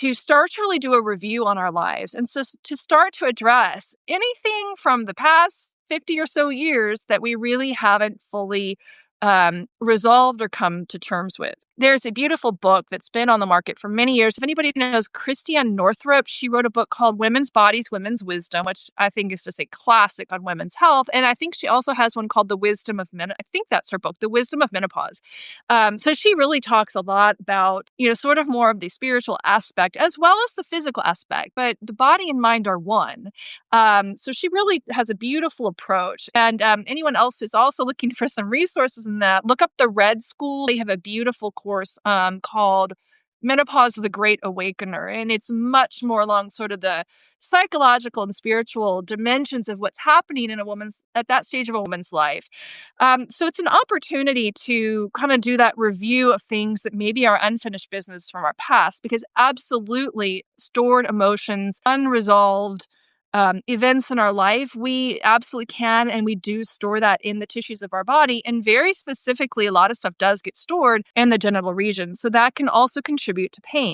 to start to really do a review on our lives and so to start to address anything from the past 50 or so years that we really haven't fully resolved or come to terms with. There's a beautiful book that's been on the market for many years. If anybody knows Christiane Northrup, she wrote a book called Women's Bodies, Women's Wisdom, which I think is just a classic on women's health. And I think she also has one called The Wisdom of Men. I think that's her book, The Wisdom of Menopause. So she really talks a lot about, sort of more of the spiritual aspect as well as the physical aspect, but the body and mind are one. So she really has a beautiful approach. And anyone else who's also looking for some resources in that, look up the Red School. They have a beautiful course called Menopause the Great Awakener. And it's much more along sort of the psychological and spiritual dimensions of what's happening at that stage of a woman's life. So it's an opportunity to kind of do that review of things that maybe are unfinished business from our past, because absolutely stored emotions, unresolved events in our life, we absolutely can and we do store that in the tissues of our body. And very specifically, a lot of stuff does get stored in the genital region. So that can also contribute to pain.